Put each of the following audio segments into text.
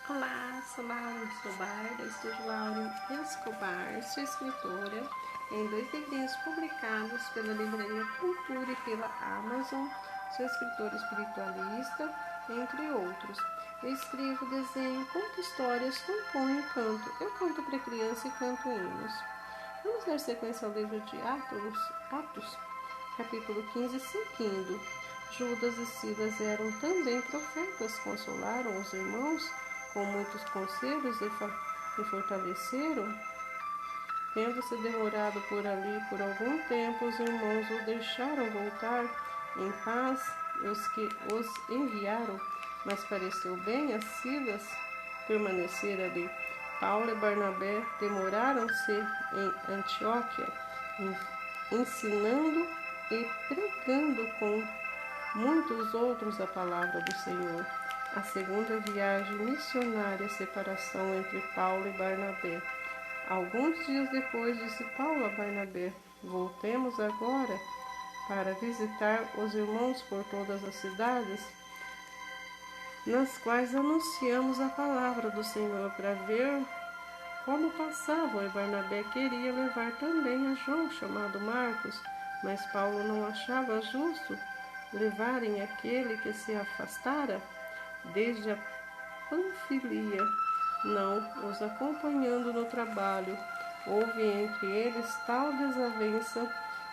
Olá, sou Laura Escobar, da Estúdio Laura Escobar, sou escritora em 2 livrinhos publicados pela Livraria Cultura e pela Amazon, sou escritora espiritualista, entre outros. Eu escrevo, desenho, conto histórias, componho e canto. Eu canto para criança e canto hinos. Vamos dar sequência ao livro de Atos, capítulo 15, seguindo. Judas e Silas eram também profetas, consolaram os irmãos com muitos conselhos e fortaleceram. Tendo-se demorado por ali por algum tempo, os irmãos o deixaram voltar em paz e os que os enviaram, mas pareceu bem a Silas permanecer ali. Paulo e Barnabé demoraram-se em Antioquia, ensinando e pregando com muitos outros a palavra do Senhor. A segunda viagem missionária, separação entre Paulo e Barnabé. Alguns dias depois, disse Paulo a Barnabé: voltemos agora para visitar os irmãos por todas as cidades, nas quais anunciamos a palavra do Senhor, para ver como passavam. E Barnabé queria levar também a João, chamado Marcos, mas Paulo não achava justo levarem aquele que se afastara desde a Panfilia, não os acompanhando no trabalho. Houve entre eles tal desavença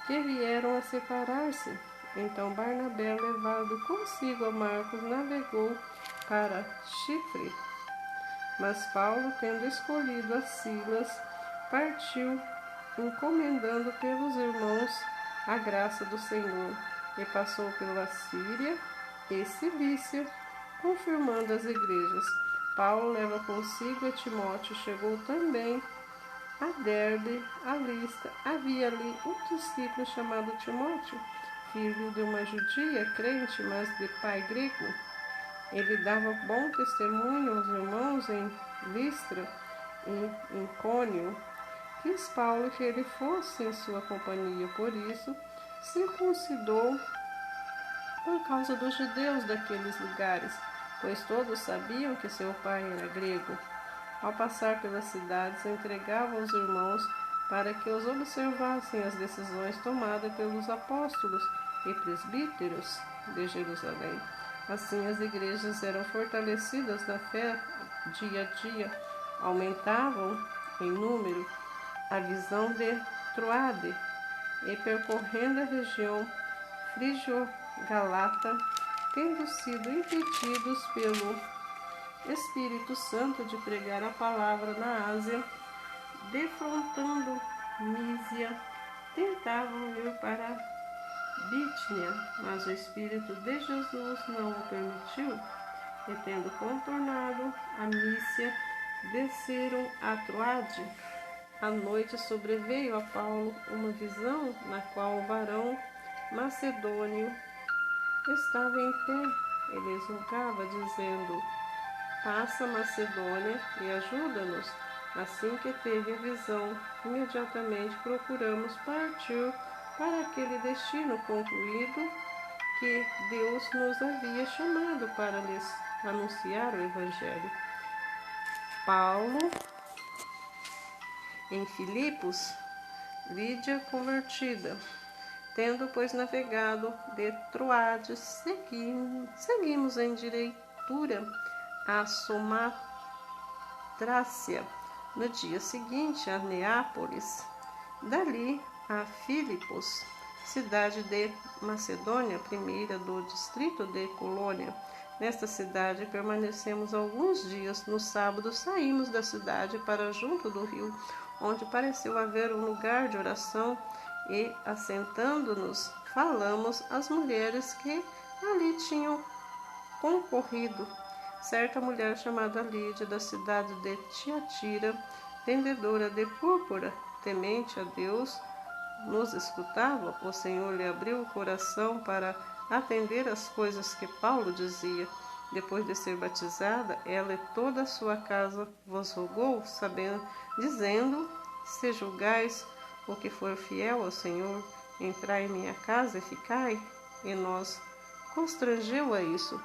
que vieram a separar-se. Então Barnabé, levado consigo a Marcos, navegou para Chipre. Mas Paulo, tendo escolhido a Silas, partiu, encomendando pelos irmãos a graça do Senhor, e passou pela Síria e Cilícia, confirmando as igrejas. Paulo leva consigo a Timóteo. Chegou também a Derbe, a Lista. Havia ali um discípulo chamado Timóteo, filho de uma judia crente, mas de pai grego. Ele dava bom testemunho aos irmãos em Listra e em Icônio. Quis Paulo que ele fosse em sua companhia, por isso circuncidou por causa dos judeus daqueles lugares, pois todos sabiam que seu pai era grego. Ao passar pelas cidades, entregava aos irmãos para que os observassem as decisões tomadas pelos apóstolos e presbíteros de Jerusalém. Assim, as igrejas eram fortalecidas na fé dia a dia, aumentavam em número. A visão de Troade, e percorrendo a região frígio-galata, tendo sido impedidos pelo Espírito Santo de pregar a palavra na Ásia, defrontando Mísia, tentavam ir para Bítia, mas o Espírito de Jesus não o permitiu, e tendo contornado a Mísia, desceram a Troade. À noite sobreveio a Paulo uma visão, na qual o varão macedônio estava em pé. Ele exultava, dizendo: passa Macedônia e ajuda-nos. Assim que teve a visão, imediatamente procuramos partir para aquele destino, concluído que Deus nos havia chamado para lhes anunciar o Evangelho. Paulo, em Filipos, Lídia convertida. Tendo, pois, navegado de Troade, seguimos em direitura a Samothrácia. No dia seguinte, a Neápolis. Dali a Filipos, cidade de Macedônia, primeira do distrito de Colônia. Nesta cidade permanecemos alguns dias. No sábado saímos da cidade para junto do rio, onde pareceu haver um lugar de oração, e, assentando-nos, falamos às mulheres que ali tinham concorrido. Certa mulher chamada Lídia, da cidade de Tiatira, vendedora de púrpura, temente a Deus, nos escutava. O Senhor lhe abriu o coração para atender às coisas que Paulo dizia. Depois de ser batizada, ela e toda a sua casa vos rogou, dizendo: se julgais o que for fiel ao Senhor, entrai em minha casa e ficai. E nos constrangeu a isso.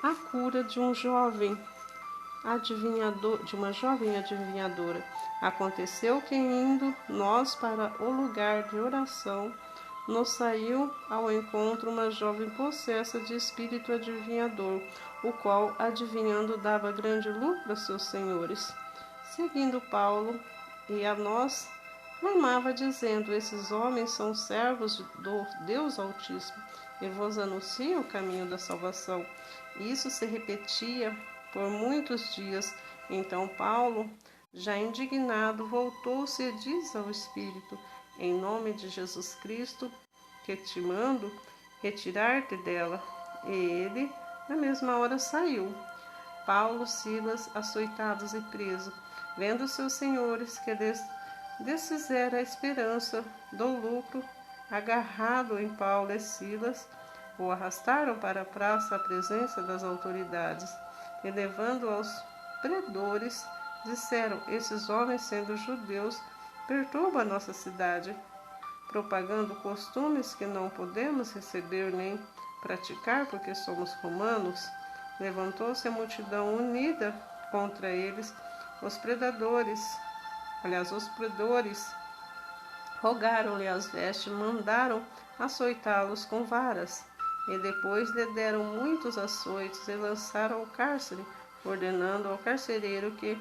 A cura de um jovem. de uma jovem adivinhadora. Aconteceu que, indo nós para o lugar de oração, nos saiu ao encontro uma jovem possessa de espírito adivinhador, o qual, adivinhando, dava grande lucro a seus senhores. Seguindo Paulo e a nós, clamava, dizendo: esses homens são servos do Deus Altíssimo e vos anunciam o caminho da salvação. Isso se repetia por muitos dias. Então Paulo, já indignado, voltou-se e disse ao Espírito: em nome de Jesus Cristo, que te mando retirar-te dela. E ele, na mesma hora, saiu. Paulo, Silas, açoitados e presos, vendo seus senhores que desfizera a esperança do lucro, agarrado em Paulo e Silas, o arrastaram para a praça à presença das autoridades, e levando aos predores, disseram: esses homens, sendo judeus, perturbam a nossa cidade, propagando costumes que não podemos receber nem praticar porque somos romanos. Levantou-se a multidão unida contra eles. Os predores rogaram-lhe as vestes, mandaram açoitá-los com varas, e depois lhe deram muitos açoites e lançaram ao cárcere, ordenando ao carcereiro que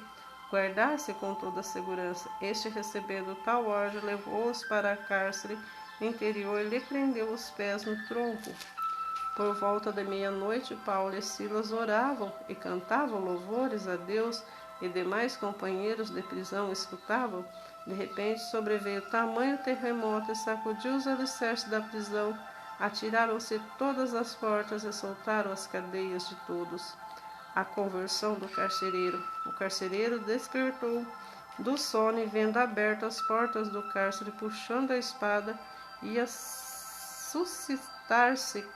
guardasse com toda a segurança. Este, recebendo tal ordem, levou-os para a cárcere interior e lhe prendeu os pés no tronco. Por volta da meia-noite, Paulo e Silas oravam e cantavam louvores a Deus, e demais companheiros de prisão escutavam. De repente sobreveio tamanho terremoto e sacudiu os alicerces da prisão. Atiraram-se todas as portas e soltaram as cadeias de todos. A conversão do carcereiro. O carcereiro despertou do sono e, vendo abertas as portas do cárcere, puxando a espada, ia suscitar-se,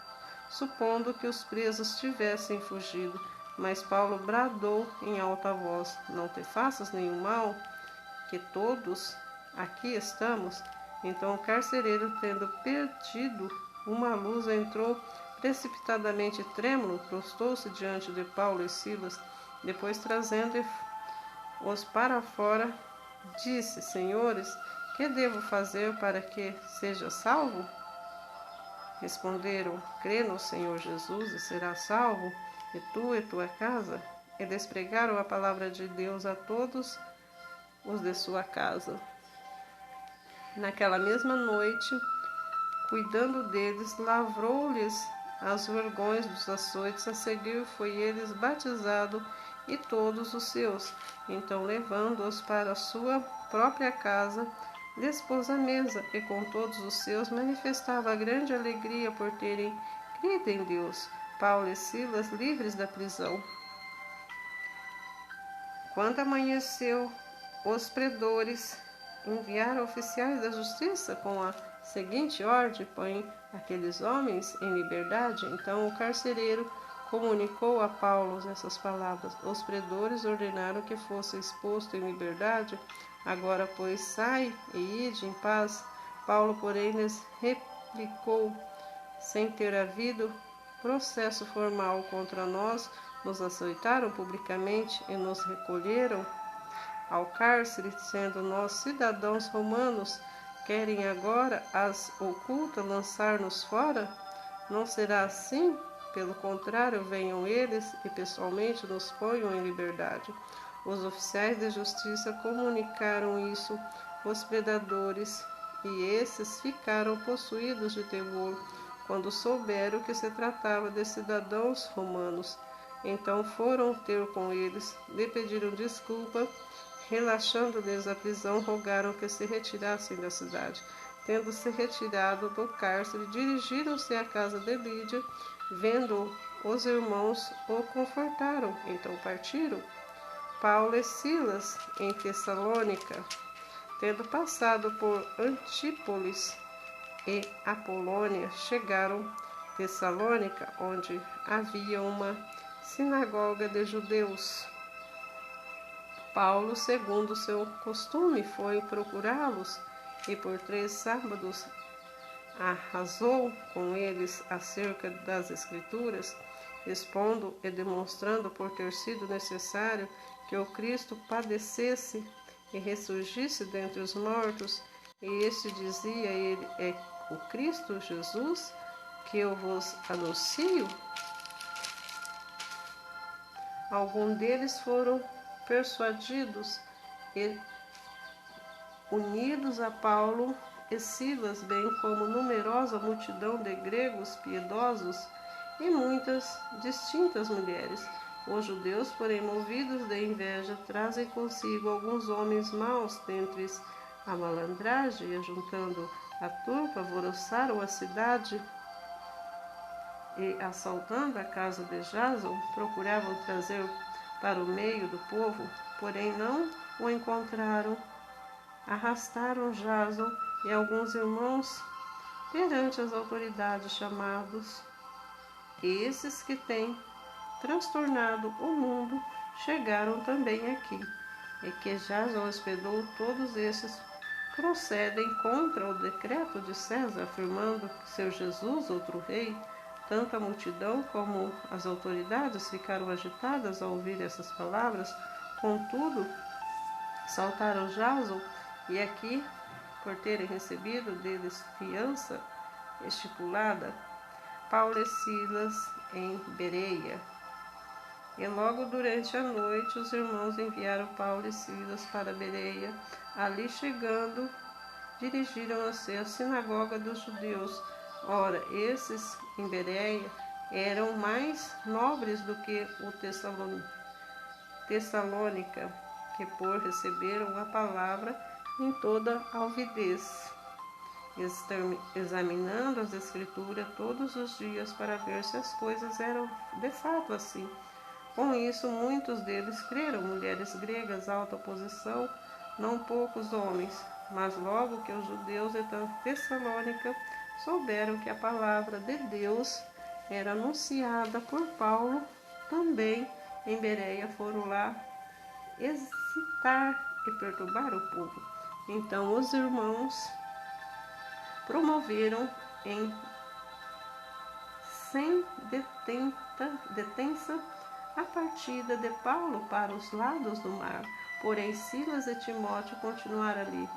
supondo que os presos tivessem fugido. Mas Paulo bradou em alta voz: não te faças nenhum mal, que todos aqui estamos. Então o carcereiro, tendo perdido uma luz, entrou precipitadamente trêmulo, prostou-se diante de Paulo e Silas. Depois, trazendo-os para fora, disse: senhores, que devo fazer para que seja salvo? Responderam: crê no Senhor Jesus e serás salvo, e tu e tua casa. E despregaram a palavra de Deus a todos os de sua casa. Naquela mesma noite, cuidando deles, lavrou-lhes as vergonhas dos açoites. A seguir foi eles batizado e todos os seus. Então, levando-os para a sua própria casa, lhes pôs a mesa, e com todos os seus manifestava grande alegria por terem crido em Deus. Paulo e Silas, livres da prisão. Quando amanheceu, os predores enviaram oficiais da justiça com a seguinte ordem: põe aqueles homens em liberdade. Então o carcereiro comunicou a Paulo essas palavras. Os predores ordenaram que fosse exposto em liberdade. Agora, pois, sai e ide em paz. Paulo, porém, lhes replicou: sem ter havido processo formal contra nós, nos açoitaram publicamente e nos recolheram ao cárcere, sendo nós cidadãos romanos. Querem agora, às ocultas, lançar-nos fora? Não será assim? Pelo contrário, venham eles e pessoalmente nos ponham em liberdade. Os oficiais de justiça comunicaram isso aos predadores, e esses ficaram possuídos de temor quando souberam que se tratava de cidadãos romanos. Então foram ter com eles, lhe pediram desculpa, relaxando-lhes a prisão, rogaram que se retirassem da cidade. Tendo-se retirado do cárcere, dirigiram-se à casa de Lídia. Vendo os irmãos, o confortaram. Então partiram. Paulo e Silas, em Tessalônica, tendo passado por Antípolis e Apolônia, chegaram a Tessalônica, onde havia uma sinagoga de judeus. Paulo, segundo seu costume, foi procurá-los e por 3 sábados arrasou com eles acerca das Escrituras, expondo e demonstrando por ter sido necessário que o Cristo padecesse e ressurgisse dentre os mortos, e este dizia: ele é o Cristo Jesus que eu vos anuncio. Alguns deles foram persuadidos e unidos a Paulo e Silas, bem como numerosa multidão de gregos piedosos e muitas distintas mulheres. Os judeus, porém, movidos de inveja, trazem consigo alguns homens maus dentre a malandragem, e, ajuntando a turba, alvoroçaram a cidade e, assaltando a casa de Jason, procuravam trazer para o meio do povo, porém não o encontraram. Arrastaram Jason e alguns irmãos perante as autoridades, chamados esses que têm transtornado o mundo, chegaram também aqui, e que Jason hospedou todos esses procedem contra o decreto de César, afirmando que seu Jesus, outro rei. Tanto a multidão como as autoridades ficaram agitadas ao ouvir essas palavras. Contudo, saltaram Jason e aqui, por terem recebido deles fiança estipulada, Paulo e Silas em Bereia. E logo durante a noite os irmãos enviaram Paulo e Silas para Bereia. Ali chegando, dirigiram-se à sinagoga dos judeus. Ora, esses em Bereia eram mais nobres do que o Tessalônica, que por receberam a palavra em toda alvidez, examinando as Escrituras todos os dias para ver se as coisas eram de fato assim. Com isso, muitos deles creram, mulheres gregas, alta posição, não poucos homens. Mas logo que os judeus de Tessalônica souberam que a palavra de Deus era anunciada por Paulo, também em Bereia foram lá excitar e perturbar o povo. Então os irmãos promoveram sem detença a partida de Paulo para os lados do mar. Porém, Silas e Timóteo continuaram ali.